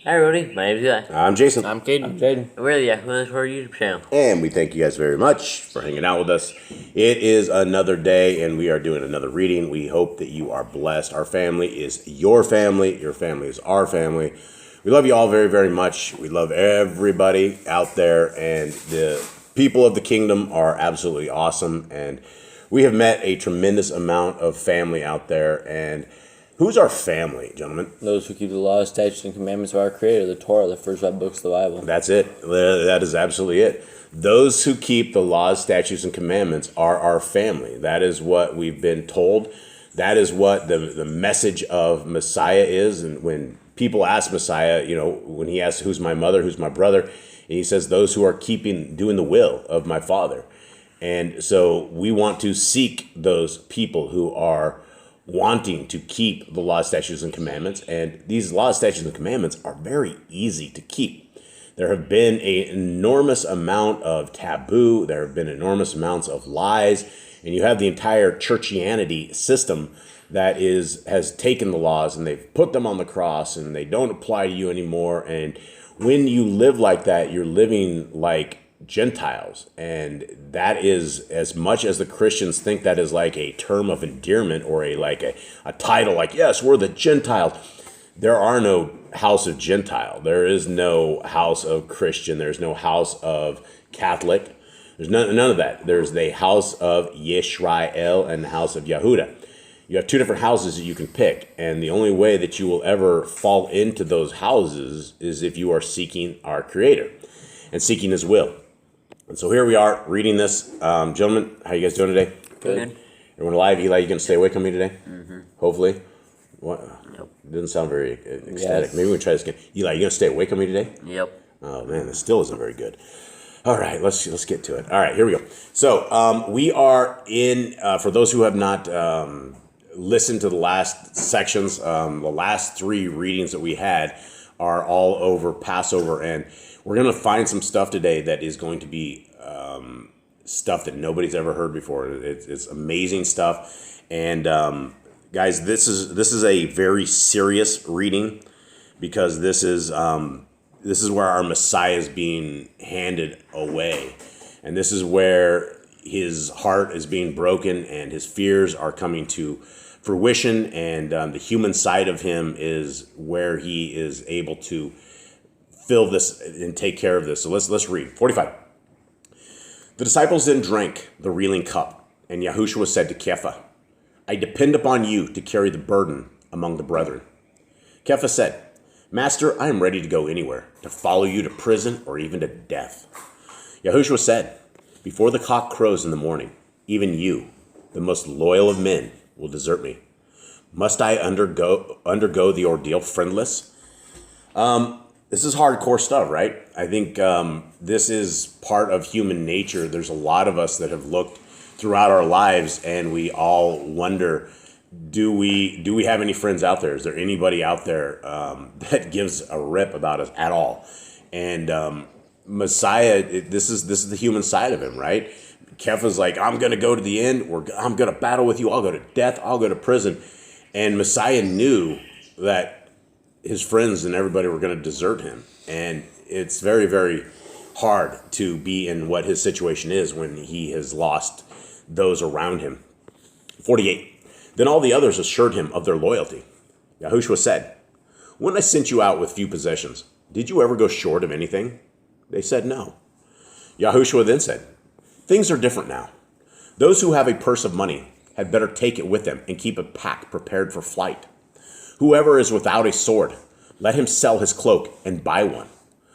Hi, Rudy. My name's Eli. I'm Jason. I'm Caden. We're the Yah Scriptures YouTube channel. And we thank you guys very much for hanging out with us. It is another day, and we are doing another reading. We hope that you are blessed. Our family is your family. Your family is our family. We love you all very, very much. We love everybody out there, and the people of the kingdom are absolutely awesome. And we have met a tremendous amount of family out there. And who's our family, gentlemen? Those who keep the laws, statutes, and commandments of our Creator, the Torah, the first 5 books of the Bible. That's it. That is absolutely it. Those who keep the laws, statutes, and commandments are our family. That is what we've been told. That is what the message of Messiah is. And when people ask Messiah, when he asks, who's my mother, who's my brother, and he says, those who are doing the will of my Father. And so we want to seek those people who are wanting to keep the law, statutes, and commandments. And these laws, statutes, and commandments are very easy to keep. There have been an enormous amount of taboo. There have been enormous amounts of lies. And you have the entire churchianity system that has taken the laws and they've put them on the cross and they don't apply to you anymore. And when you live like that, you're living like Gentiles. And that is, as much as the Christians think that is like a term of endearment or a title, like, yes, we're the Gentiles. There are no house of Gentile. There is no house of Christian. There's no house of Catholic. There's none of that. There's the house of Yisrael and the house of Yehuda. You have two different houses that you can pick. And the only way that you will ever fall into those houses is if you are seeking our Creator and seeking His will. And so here we are reading this. Gentlemen, how you guys doing today? Good. Everyone alive? Eli, you going to stay awake on me today? Mm-hmm. Hopefully. What? Nope. Didn't sound very ecstatic. Yes. Maybe we can try this again. Eli, you going to stay awake on me today? Yep. Oh, man, this still isn't very good. All right, let's get to it. All right, here we go. So we are in, for those who have not listened to the last sections, the last 3 readings that we had are all over Passover, and we're going to find some stuff today that is going to be stuff that nobody's ever heard before. It's amazing stuff. And guys, this is a very serious reading because this is where our Messiah is being handed away. And this is where his heart is being broken and his fears are coming to fruition. And the human side of him is where he is able to fill this and take care of this. So let's read. 45. The disciples then drank the reeling cup, and Yahushua said to Kepha, I depend upon you to carry the burden among the brethren. Kepha said, Master, I am ready to go anywhere, to follow you to prison or even to death. Yahushua said, before the cock crows in the morning, even you, the most loyal of men, will desert me. Must I undergo the ordeal friendless? This is hardcore stuff, right? I think this is part of human nature. There's a lot of us that have looked throughout our lives and we all wonder, do we have any friends out there? Is there anybody out there that gives a rip about us at all? And Messiah, this is the human side of him, right? Kepha's like, I'm going to go to the end. I'm going to battle with you. I'll go to death. I'll go to prison. And Messiah knew that his friends and everybody were going to desert him. And it's very, very hard to be in what his situation is when he has lost those around him. 48. Then all the others assured him of their loyalty. Yahushua said, when I sent you out with few possessions, did you ever go short of anything? They said no. Yahushua then said, things are different now. Those who have a purse of money had better take it with them and keep a pack prepared for flight. Whoever is without a sword, let him sell his cloak and buy one.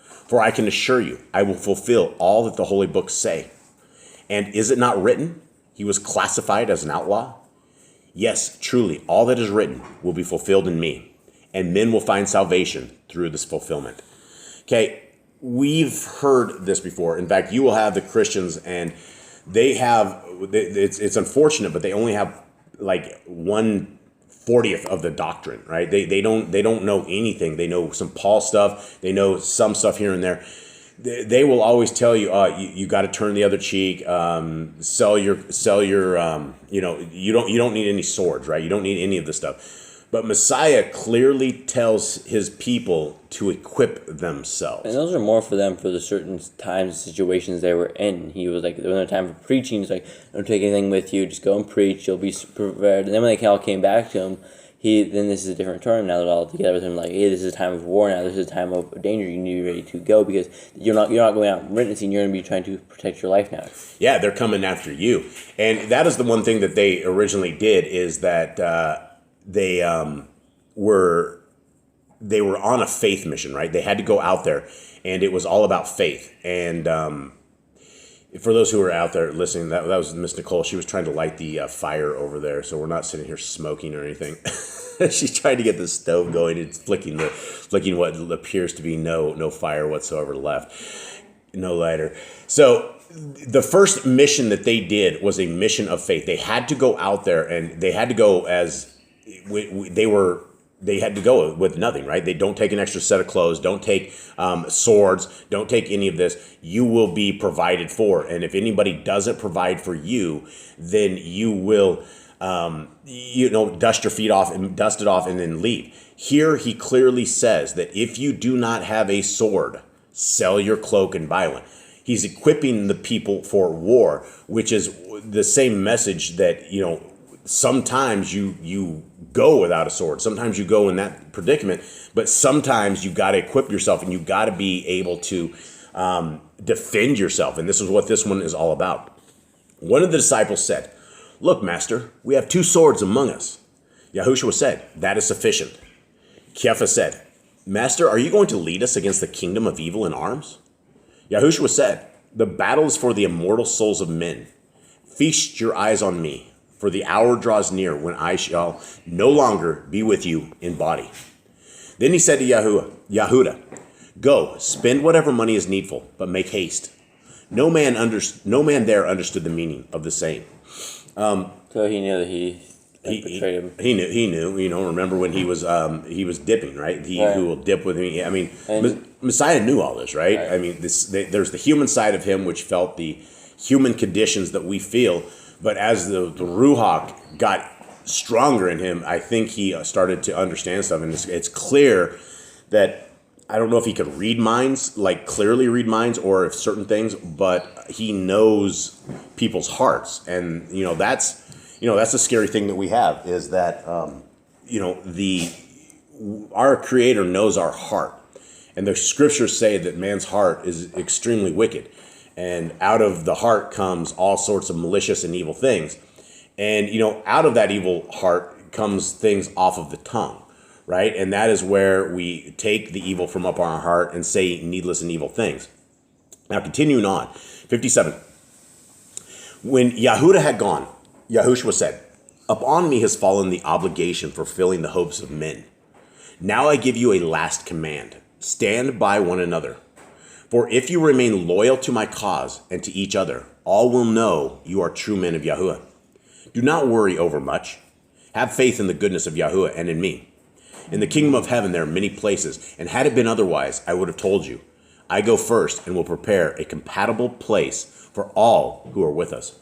For I can assure you, I will fulfill all that the holy books say. And is it not written, he was classified as an outlaw? Yes, truly, all that is written will be fulfilled in me, and men will find salvation through this fulfillment. Okay, we've heard this before. In fact, you will have the Christians, and they have, it's unfortunate, but they only have like 1/40 of the doctrine, right? They don't know anything. They know some Paul stuff. They know some stuff here and there. They will always tell you, you got to turn the other cheek, sell your, you don't need any swords, right? You don't need any of this stuff. But Messiah clearly tells his people to equip themselves. And those are more for them for the certain times and situations they were in. He was like, when their time for preaching, he's like, don't take anything with you, just go and preach, you'll be prepared. And then when they all came back to him, then this is a different term. Now they're all together with him, like, hey, this is a time of war now, this is a time of danger, you need to be ready to go, because you're not going out witnessing, you're going to be trying to protect your life now. Yeah, they're coming after you. And that is the one thing that they originally did, is that they were on a faith mission, right? They had to go out there, and it was all about faith. And for those who are out there listening, that was Miss Nicole. She was trying to light the fire over there, so we're not sitting here smoking or anything. She's trying to get the stove going. It's flicking what appears to be no fire whatsoever left, no lighter. So the first mission that they did was a mission of faith. They had to go out there, and they had to go as they had to go with nothing, right? They don't take an extra set of clothes, don't take swords, don't take any of this. You will be provided for. And if anybody doesn't provide for you, then you will, dust your feet off and dust it off and then leave. Here he clearly says that if you do not have a sword, sell your cloak and buy one. He's equipping the people for war, which is the same message that, sometimes you go without a sword. Sometimes you go in that predicament, but sometimes you got to equip yourself, and you got to be able to defend yourself. And this is what this one is all about. One of the disciples said, "Look, Master, we have 2 swords among us." Yahushua said, "That is sufficient." Kepha said, "Master, are you going to lead us against the kingdom of evil in arms?" Yahushua said, "The battle is for the immortal souls of men. Feast your eyes on me, for the hour draws near when I shall no longer be with you in body." Then he said to Yahuda, "Go, spend whatever money is needful, but make haste." No man there understood the meaning of the saying. So he knew that he betrayed him. He knew. Remember when he was dipping, right? Who will dip with me. I mean, Messiah knew all this, right? I mean, there's the human side of him, which felt the human conditions that we feel. But as the Ruach got stronger in him, I think he started to understand stuff. And it's clear that, I don't know if he could read minds, like clearly read minds, or if certain things, but he knows people's hearts. And, that's the scary thing that we have, is that, our Creator knows our heart. And the scriptures say that man's heart is extremely wicked. And out of the heart comes all sorts of malicious and evil things. And, out of that evil heart comes things off of the tongue, right? And that is where we take the evil from up our heart and say needless and evil things. Now, continuing on, 57. When Yahuda had gone, Yahushua said, "Upon me has fallen the obligation for fulfilling the hopes of men. Now I give you a last command. Stand by one another. For if you remain loyal to my cause and to each other, all will know you are true men of Yahuwah. Do not worry over much. Have faith in the goodness of Yahuwah and in me. In the kingdom of heaven there are many places, and had it been otherwise, I would have told you. I go first and will prepare a compatible place for all who are with us."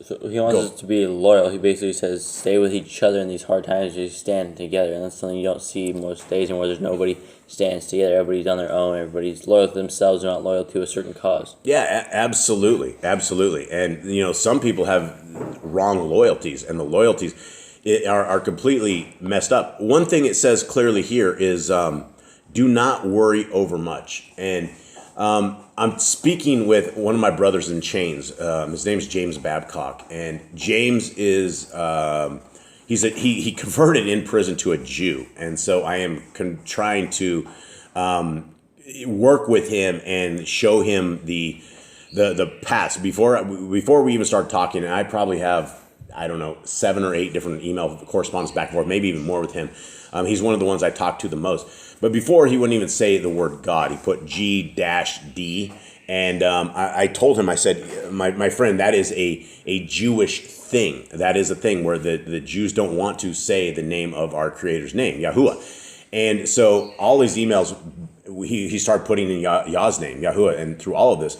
So he wants us to be loyal. He basically says, stay with each other in these hard times, just stand together. And that's something you don't see most days, and where there's nobody stands together. Everybody's on their own. Everybody's loyal to themselves. They're not loyal to a certain cause. Yeah, absolutely. And, some people have wrong loyalties, and the loyalties are completely messed up. One thing it says clearly here is do not worry over much. And I'm speaking with one of my brothers in chains. His name's James Babcock, and James is he converted in prison to a Jew, and so I am trying to work with him and show him the past before we even start talking. And I probably have, I don't know, 7 or 8 different email correspondence back and forth, maybe even more with him. He's one of the ones I talk to the most. But before, he wouldn't even say the word God. He put G-D. And I told him, I said, my friend, that is a Jewish thing. That is a thing where the Jews don't want to say the name of our Creator's name, Yahuwah. And so all these emails, he started putting in Yah's name, Yahuwah, and through all of this.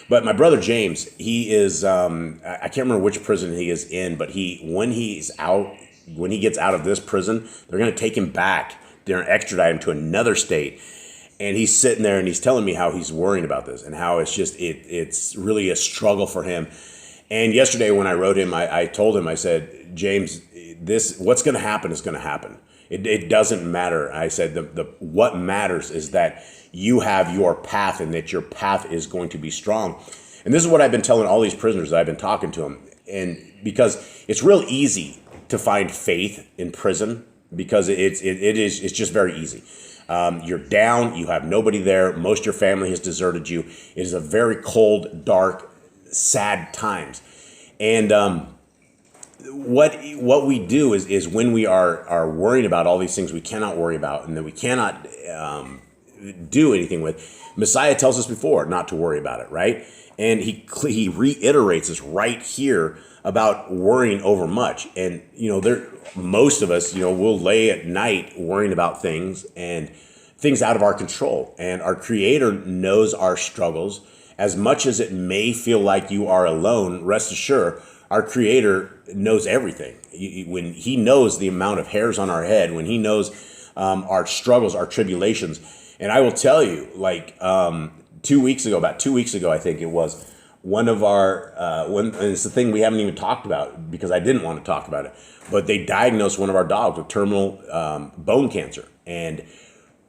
But my brother James, he is, I can't remember which prison he is in, but when he's out when he gets out of this prison, they're going to take him back. They're going to extradite him to another state. And he's sitting there and he's telling me how he's worrying about this and how it's just, it's really a struggle for him. And yesterday when I wrote him, I told him, I said, James, what's going to happen is going to happen. It doesn't matter. I said, what matters is that you have your path and that your path is going to be strong. And this is what I've been telling all these prisoners that I've been talking to them. And because it's real easy to find faith in prison because it's just very easy. You're down, you have nobody there. Most of your family has deserted you. It is a very cold, dark, sad times. And what we do is when we are worrying about all these things we cannot worry about and that we cannot do anything with, Messiah tells us before not to worry about it, right? And he reiterates this right here about worrying over much. And most of us, we'll lay at night worrying about things and things out of our control. And our Creator knows our struggles. As much as it may feel like you are alone, rest assured, our Creator knows everything. When He knows the amount of hairs on our head, when He knows our struggles, our tribulations. And I will tell you, about 2 weeks ago, I think it was, one of our, and it's the thing we haven't even talked about because I didn't want to talk about it, but they diagnosed one of our dogs with terminal bone cancer. And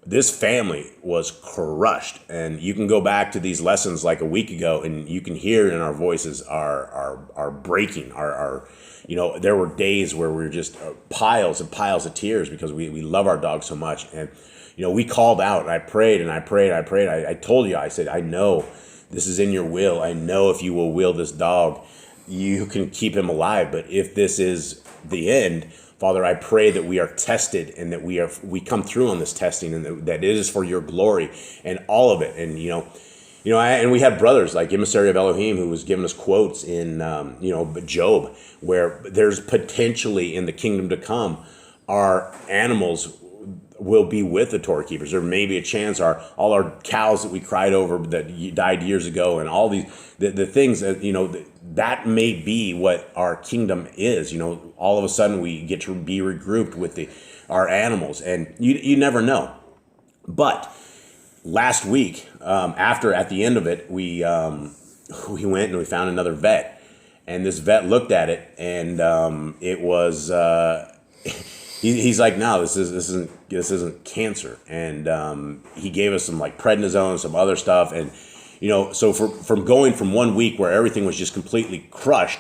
this family was crushed. And you can go back to these lessons like a week ago and you can hear in our voices are breaking. There were days where we were just piles and piles of tears because we love our dog so much. And, we called out and I prayed and I prayed. I told you, I said, I know this is in your will. I know if you will will this dog, you can keep him alive. But if this is the end, Father, I pray that we are tested and that we come through on this testing and that it is for your glory and all of it. And, and we had brothers like Emissary of Elohim who was giving us quotes in, Job, where there's potentially in the kingdom to come, our animals will be with the Torah keepers. There may be a chance all our cows that we cried over that died years ago and all these, the things that, that may be what our kingdom is. All of a sudden we get to be regrouped with our animals and you never know. But last week, at the end of it, we went and we found another vet and this vet looked at it and it was, he's like, no, this isn't cancer. And he gave us some like prednisone, some other stuff. And, so from going from 1 week where everything was just completely crushed,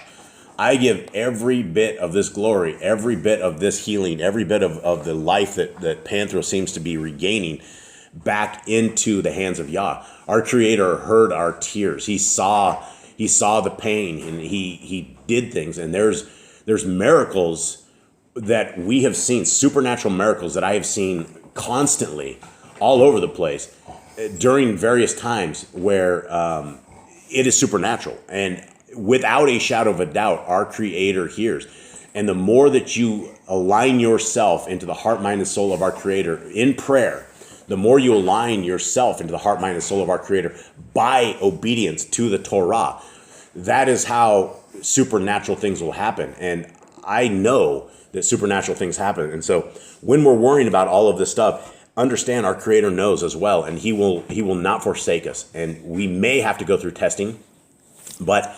I give every bit of this glory, every bit of this healing, every bit of the life that Panthro seems to be regaining back into the hands of Yah. Our Creator heard our tears. He saw the pain and he did things. And there's miracles that we have seen, supernatural miracles that I have seen constantly all over the place during various times where it is supernatural. And without a shadow of a doubt, our Creator hears. And the more that you align yourself into the heart, mind, and soul of our Creator in prayer, the more you align yourself into the heart, mind, and soul of our Creator by obedience to the Torah, that is how supernatural things will happen. And I know that supernatural things happen. And so when we're worrying about all of this stuff, understand our Creator knows as well, and he will not forsake us. And we may have to go through testing, but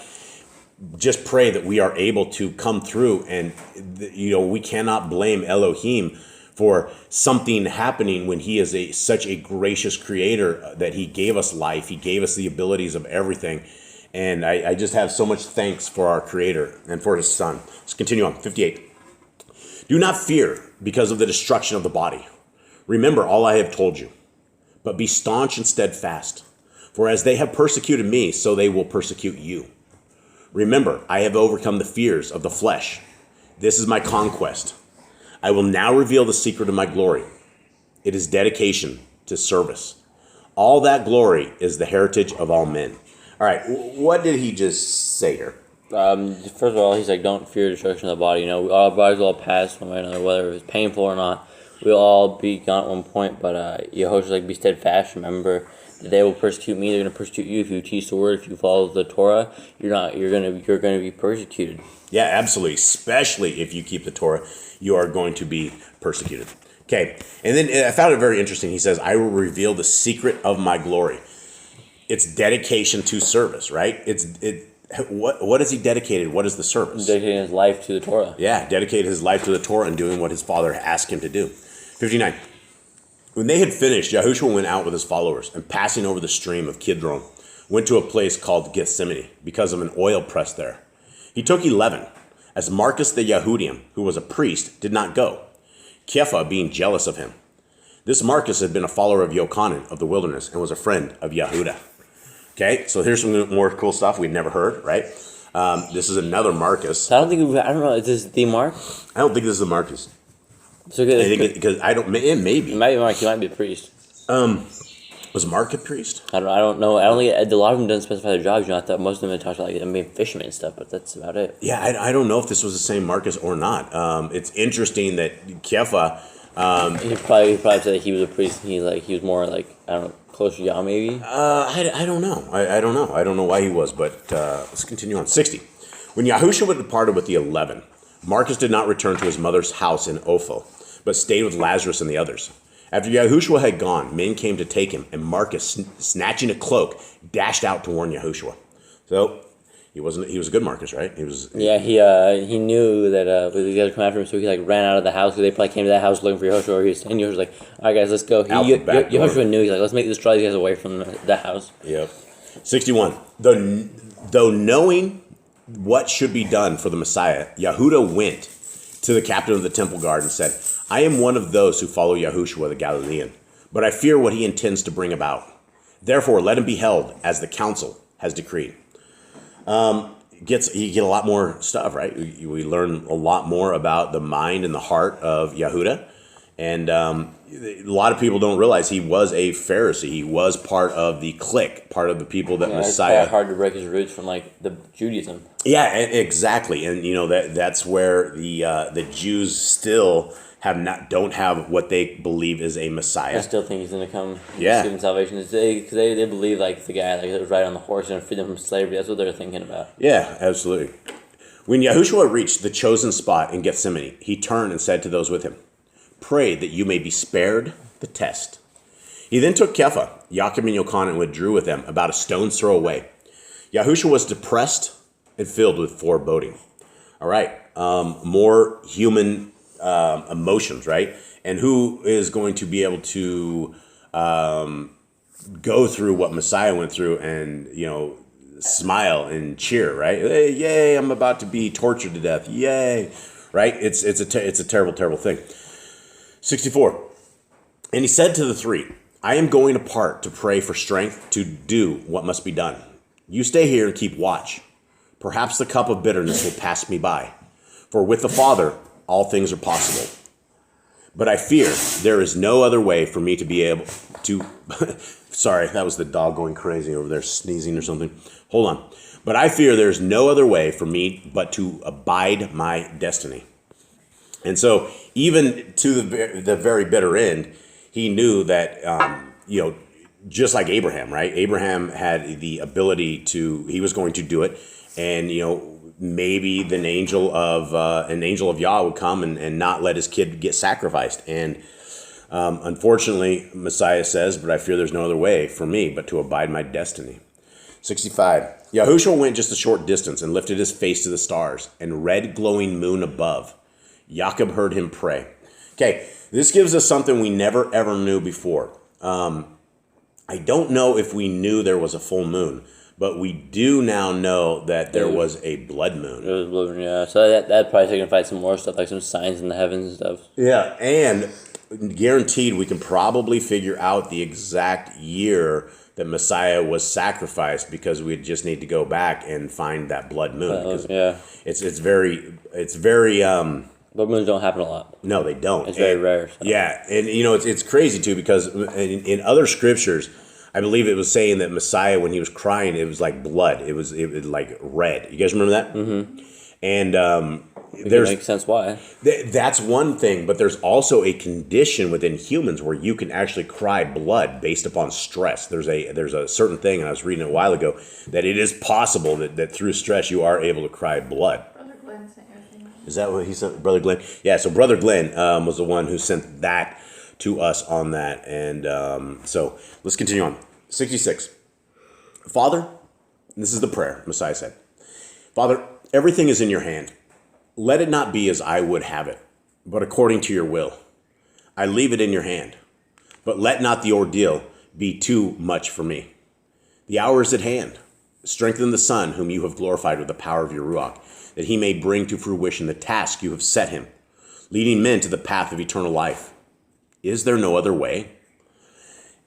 just pray that we are able to come through. And we cannot blame Elohim for something happening when he is such a gracious Creator that he gave us life. He gave us the abilities of everything. And I just have so much thanks for our Creator and for his Son. Let's continue on. 58. Do not fear because of the destruction of the body. Remember all I have told you, but be staunch and steadfast. For as they have persecuted me, so they will persecute you. Remember, I have overcome the fears of the flesh. This is my conquest. I will now reveal the secret of my glory. It is dedication to service. All that glory is the heritage of all men. All right, what did he just say here? First of all, he's like, don't fear destruction of the body. Our bodies will all pass one way or another, whether it's painful or not. we'll all be gone at one point, but Yehoshua like, be steadfast. Remember, they will persecute me. They're going to persecute you if you teach the word. If you follow the Torah, you're going to be persecuted. Yeah, absolutely. Especially if you keep the Torah, you are going to be persecuted. Okay, and then I found it very interesting. He says, "I will reveal the secret of my glory." It's dedication to service, right? What is he dedicated? What is the service? Dedicating his life to the Torah. Yeah, dedicated his life to the Torah and doing what his father asked him to do. 59. When they had finished, Yahushua went out with his followers, and passing over the stream of Kidron, went to a place called Gethsemane, because of an oil press there. He took 11, as Marcus the Yahudian, who was a priest, did not go, Kepha being jealous of him. This Marcus had been a follower of Yochanan of the wilderness and was a friend of Yahuda. Okay, so here's some more cool stuff we'd never heard, right? This is another Marcus. I don't know. Is this the Mark? I don't think this is the Marcus. So good. I think because I don't. It may be. It might be Mark. He might be a priest. Was Mark a priest? I don't know. I don't think a lot of them don't specify their jobs. I thought most of them talked about like them being fishermen and stuff, but that's about it. Yeah, I don't know if this was the same Marcus or not. It's interesting that Kepha. He probably said that he was a priest. And he was more like, I don't know, close to Yah maybe. I don't know. I don't know. I don't know why he was, but let's continue on. 60. When Yahushua departed with the 11, Marcus did not return to his mother's house in Ophel, but stayed with Lazarus and the others. After Yahushua had gone, men came to take him, and Marcus, snatching a cloak, dashed out to warn Yahushua. So he was a good Marcus, right? Yeah, he knew that these guys were coming after him, so he ran out of the house, because they probably came to that house looking for Yahushua, or Yahushua was like, all right guys, let's go. Yahushua knew, he's like, let's make draw these guys away from the house. Yep. 61. Though knowing what should be done for the Messiah, Yahuda went to the captain of the temple guard and said, I am one of those who follow Yahushua the Galilean, but I fear what he intends to bring about. Therefore, let him be held as the council has decreed. You get a lot more stuff, right? We learn a lot more about the mind and the heart of Yahuda. And a lot of people don't realize he was a Pharisee. He was part of the clique, part of the people that Messiah. It's hard to break his roots from like the Judaism. Yeah, exactly. And that's where the Jews still don't have what they believe is a Messiah. I still think he's going to come. Yeah, give them salvation. Because they believe like the guy that was riding on the horse and free them from slavery. That's what they're thinking about. Yeah, absolutely. When Yahushua reached the chosen spot in Gethsemane, he turned and said to those with him, pray that you may be spared the test. He then took Kepha, Yaakov, and Yochanan, and withdrew with them about a stone's throw away. Yahushua was depressed and filled with foreboding. All right, more human emotions, right? And who is going to be able to go through what Messiah went through and, smile and cheer, right? Hey, yay, I'm about to be tortured to death. Yay, right? It's a terrible, terrible thing. 64. And he said to the three, I am going apart to pray for strength to do what must be done. You stay here and keep watch. Perhaps the cup of bitterness will pass me by. For with the Father, all things are possible. But I fear there is no other way for me to be able to... Sorry, that was the dog going crazy over there, sneezing or something. Hold on. But I fear there's no other way for me but to abide my destiny. And so even to the very bitter end, he knew that, just like Abraham, right? Abraham had the ability he was going to do it. And, maybe an angel of Yah would come and not let his kid get sacrificed. And unfortunately, Messiah says, but I fear there's no other way for me but to abide my destiny. 65. Yahushua went just a short distance and lifted his face to the stars and red glowing moon above. Jacob heard him pray. Okay, this gives us something we never ever knew before. I don't know if we knew there was a full moon, but we do now know that there was a blood moon. It was blood moon, yeah. So that probably signifies some more stuff, like some signs in the heavens and stuff. Yeah, and guaranteed we can probably figure out the exact year that Messiah was sacrificed, because we just need to go back and find that blood moon. Yeah, it's very. Blood moons don't happen a lot. No, they don't. It's very rare. So. Yeah, and it's crazy too, because in other scriptures, I believe it was saying that Messiah, when he was crying, it was like blood. It was like red. You guys remember that? Mm-hmm. And It makes sense why. That's one thing, but there's also a condition within humans where you can actually cry blood based upon stress. There's a certain thing, and I was reading it a while ago, that it is possible that through stress you are able to cry blood. Brother Glenn sent your thing. Is that what he sent? Brother Glenn? Yeah, so Brother Glenn was the one who sent that to us on that. And so let's continue on. 66. Father, this is the prayer Messiah said. Father, everything is in your hand. Let it not be as I would have it, but according to your will. I leave it in your hand. But let not the ordeal be too much for me. The hour is at hand. Strengthen the Son, whom you have glorified with the power of your Ruach, that he may bring to fruition the task you have set him, leading men to the path of eternal life. Is there no other way?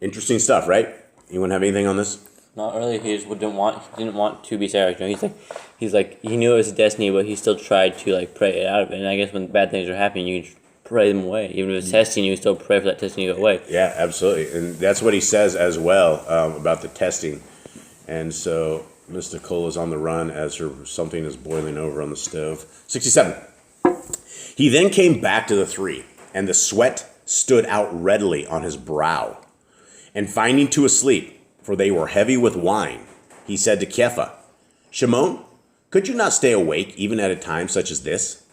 Interesting stuff, right? Anyone have anything on this? Not really. He just didn't want to be Sarah. You know, he's like he knew it was his destiny, but he still tried to like pray it out of it. And I guess when bad things are happening, you can pray them away. Even if it's testing, you can still pray for that testing to go away. Yeah, absolutely. And that's what he says as well about the testing. And so Mr. Cole is on the run as something is boiling over on the stove. 67. He then came back to the three, and the sweat stood out readily on his brow. And finding two asleep, for they were heavy with wine, he said to Kepha, Shimon, could you not stay awake even at a time such as this?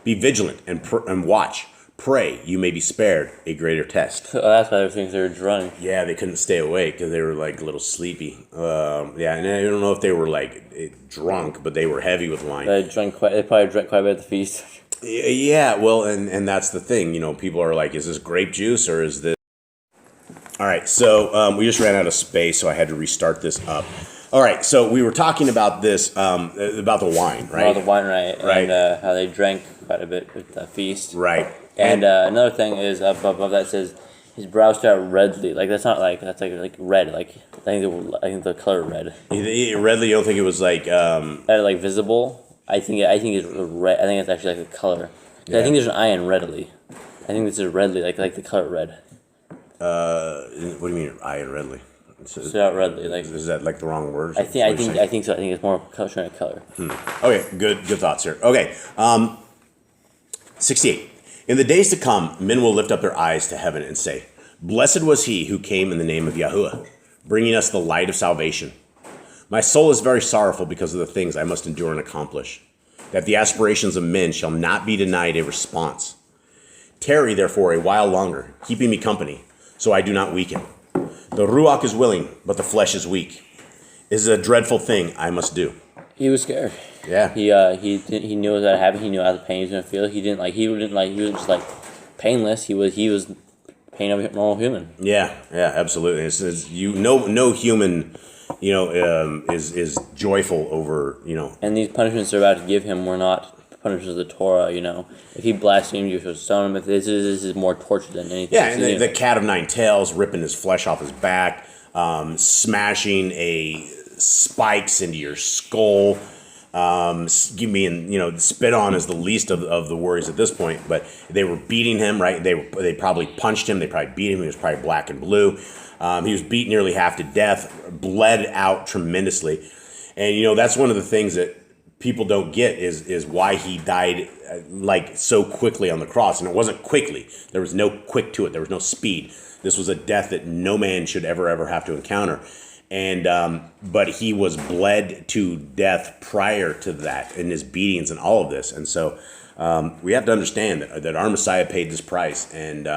Be vigilant and watch. Pray you may be spared a greater test. Oh, that's why they were drunk. Yeah, they couldn't stay awake because they were like a little sleepy. Yeah, and I don't know if they were like drunk, but they were heavy with wine. They probably drank quite a bit at the feast. Yeah, well, and that's the thing. You know, people are like, is this grape juice or is this... All right, so we just ran out of space, so I had to restart this up. All right, so we were talking about this, about the wine, right? About the wine, right. Right. And how they drank quite a bit at the feast. Right. And another thing is above that says his brow stood out redly. Like that's not like that's like red. Like I think the color red. Redly, you don't think it was like like visible? I think it's red. I think it's actually like the color. Yeah. I think there's an I in readily. I think this is redly, like the color red. What do you mean I in redly? Stood out redly, like is that like the wrong word? I think so. I think it's more showing a color. Okay, good thoughts here. Okay, 68. In the days to come, men will lift up their eyes to heaven and say, Blessed was he who came in the name of Yahuwah, bringing us the light of salvation. My soul is very sorrowful because of the things I must endure and accomplish, that the aspirations of men shall not be denied a response. Tarry, therefore, a while longer, keeping me company, so I do not weaken. The Ruach is willing, but the flesh is weak. It is a dreadful thing I must do. He was scared. Yeah. He knew that happened. He knew how the pain he was gonna feel. He was just like painless. He was pain of a normal human. Yeah, absolutely. It says no human, is joyful over, And these punishments they're about to give him were not punishments of the Torah. If he blasphemed, you should stone him. If this is more torture than anything. Yeah, and the cat of nine tails ripping his flesh off his back, smashing spikes into your skull. Spit on is the least of the worries at this point. But they were beating him, right? They probably punched him. They probably beat him. He was probably black and blue. He was beat nearly half to death, bled out tremendously. And, that's one of the things that people don't get is why he died like so quickly on the cross. And it wasn't quickly. There was no quick to it. There was no speed. This was a death that no man should ever have to encounter. And but he was bled to death prior to that in his beatings and all of this. And so we have to understand that our Messiah paid this price. And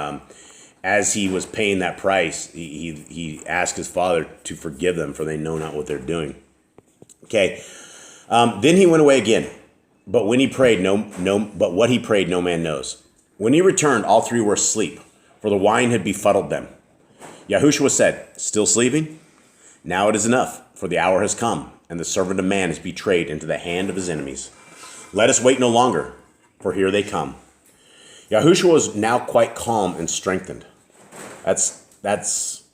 as he was paying that price, he asked his Father to forgive them, for they know not what they're doing. Okay. Then he went away again. But when he prayed, what he prayed, no man knows. When he returned, all three were asleep, for the wine had befuddled them. Yahushua said, Still sleeping? Now it is enough, for the hour has come, and the servant of man is betrayed into the hand of his enemies. Let us wait no longer, for here they come. Yahushua was now quite calm and strengthened. That's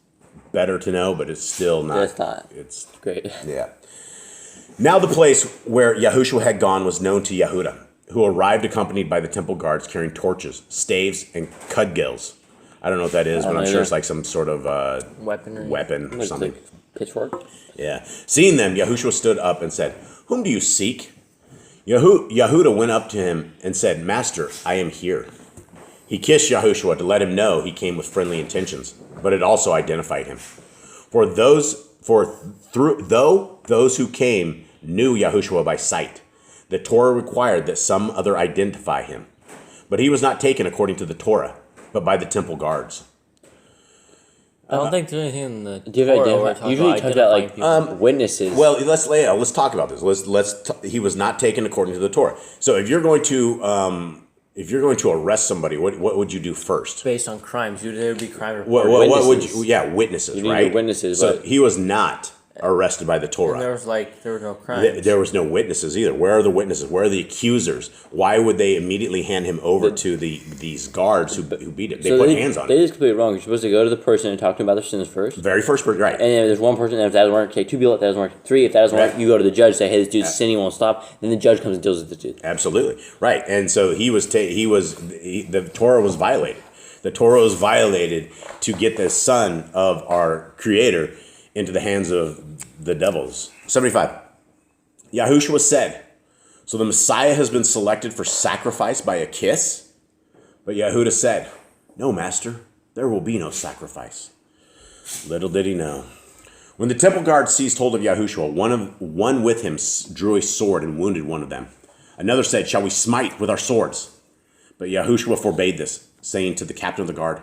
better to know, but it's still not. It's not. It's great. Yeah. Now the place where Yahushua had gone was known to Yehuda, who arrived accompanied by the temple guards carrying torches, staves, and cudgels. I don't know what that is, but I'm sure it's like some sort of weapon or something. Pitchfork? Yeah. Seeing them, Yahushua stood up and said, Whom do you seek? Yehuda went up to him and said, Master, I am here. He kissed Yahushua to let him know he came with friendly intentions, but it also identified him. Though those who came knew Yahushua by sight, the Torah required that some other identify him. But he was not taken according to the Torah, but by the temple guards. I don't think there's anything in the Do you have Torah where identify? Usually talk about like witnesses. Well, let's talk about this. He was not taken according to the Torah. So if you're going to arrest somebody, what would you do first? based on crimes. There would be crime reports. What would you? Yeah, witnesses, You need right? witnesses, So but- he was not arrested by the And Torah. there was no crimes. There was no witnesses either. Where are the witnesses? Where are the accusers? Why would they immediately hand him over to these guards who beat him? They put hands on They him. just completely wrong. You're supposed to go to the person and talk to them about their sins first. Very first person, right? And if there's one person, and if that doesn't work, take two people. If that doesn't work, three. If that doesn't work, you go to the judge. Say, hey, this dude's sinning, won't stop. Then the judge comes and deals with the dude. Absolutely right. And so the Torah was violated. The Torah was violated to get the son of our Creator into the hands of the devils. 75. Yahushua said, so the Messiah has been selected for sacrifice by a kiss? But Yehuda said, no, Master, there will be no sacrifice. Little did he know. When the temple guard seized hold of Yahushua, one with him drew a sword and wounded one of them. Another said, shall we smite with our swords? But Yahushua forbade this, saying to the captain of the guard,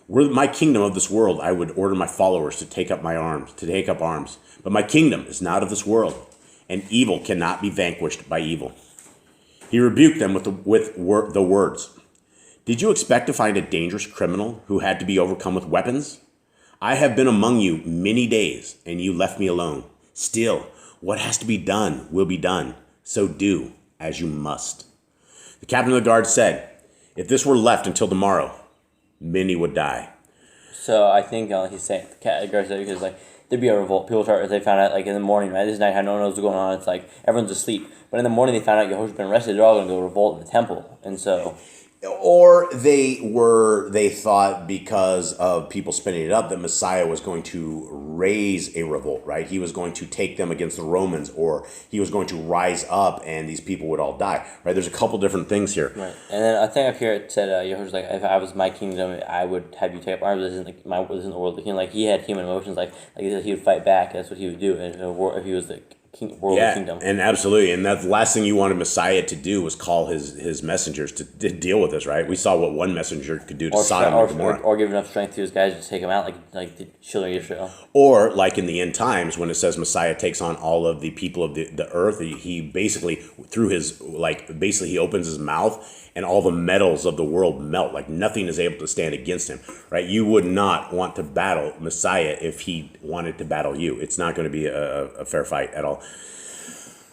were my kingdom of this world, I would order my followers to take up arms. But my kingdom is not of this world, and evil cannot be vanquished by evil. He rebuked them with the words, did you expect to find a dangerous criminal who had to be overcome with weapons? I have been among you many days, and you left me alone. Still, what has to be done will be done, so do as you must. The captain of the guard said, if this were left until tomorrow, many would die. So I think he's saying because like there'd be a revolt. People start if they found out like in the morning, right? This is nighttime, no one knows what's going on. It's like everyone's asleep. But in the morning, they found out Yahushua's been arrested. They're all going to go revolt in the temple, and so. Or they thought because of people spinning it up that Messiah was going to raise a revolt, right? He was going to take them against the Romans, or he was going to rise up and these people would all die, right? There's a couple different things here. Right. And then I think up here it said, Yahushua's like, if I was my kingdom, I would have you take up arms. This isn't like this isn't the world of the kingdom. Like he had human emotions, like he would fight back. That's what he would do. And if he was the world kingdom. And absolutely. And that's the last thing you wanted Messiah to do was call his messengers to deal with this, right? We saw what one messenger could do to Sodom and Gomorrah. Or give enough strength to his guys to take him out, like the children of Israel. Or like in the end times when it says Messiah takes on all of the people of the earth, he basically through his he opens his mouth and all the metals of the world melt. Like nothing is able to stand against him, right? You would not want to battle Messiah if he wanted to battle you. It's not going to be a fair fight at all.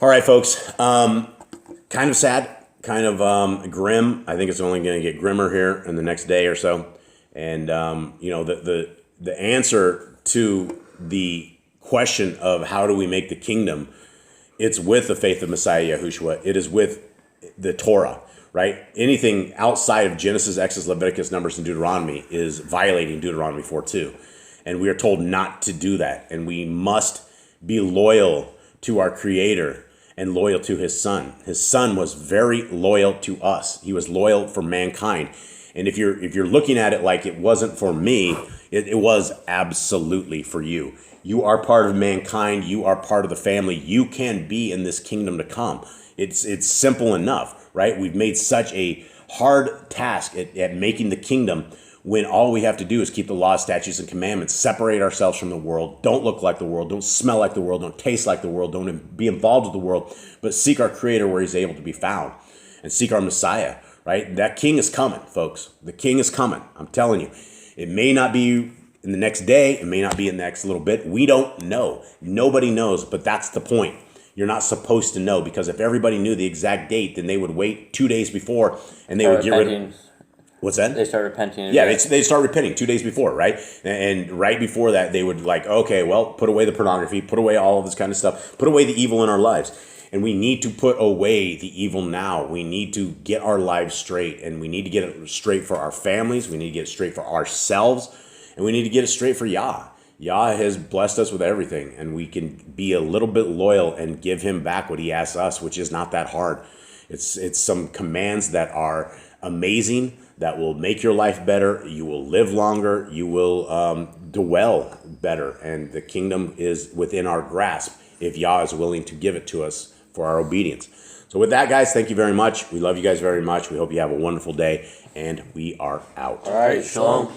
All right, folks. Kind of sad, kind of grim. I think it's only going to get grimmer here in the next day or so. And the answer to the question of how do we make the kingdom, it's with the faith of Messiah Yahushua. It is with the Torah, right? Anything outside of Genesis, Exodus, Leviticus, Numbers, and Deuteronomy is violating Deuteronomy 4:2. And we are told not to do that. And we must be loyal to our Creator and loyal to his Son. His Son was very loyal to us. He was loyal for mankind. And if you're looking at it like it wasn't for me, it was absolutely for you. You are part of mankind. You are part of the family. You can be in this kingdom to come. It's simple enough, right? We've made such a hard task at making the kingdom when all we have to do is keep the laws, statutes, and commandments, separate ourselves from the world, don't look like the world, don't smell like the world, don't taste like the world, don't be involved with the world, but seek our Creator where he's able to be found and seek our Messiah, right? That king is coming, folks. The king is coming. I'm telling you. It may not be in the next day. It may not be in the next little bit. We don't know. Nobody knows, but that's the point. You're not supposed to know, because if everybody knew the exact date, then they would wait 2 days before and they would get rid of... What's that? They start repenting. Yeah, they start repenting 2 days before, right? And right before that, they would okay, well, put away the pornography, put away all of this kind of stuff, put away the evil in our lives. And we need to put away the evil now. We need to get our lives straight, and we need to get it straight for our families. We need to get it straight for ourselves, and we need to get it straight for Yah. Yah has blessed us with everything, and we can be a little bit loyal and give him back what he asks us, which is not that hard. It's some commands that are amazing, that will make your life better. You will live longer. You will dwell better, and the kingdom is within our grasp if Yah is willing to give it to us for our obedience. So with that, guys, thank you very much. We love you guys very much. We hope you have a wonderful day, and we are out. All right, shalom.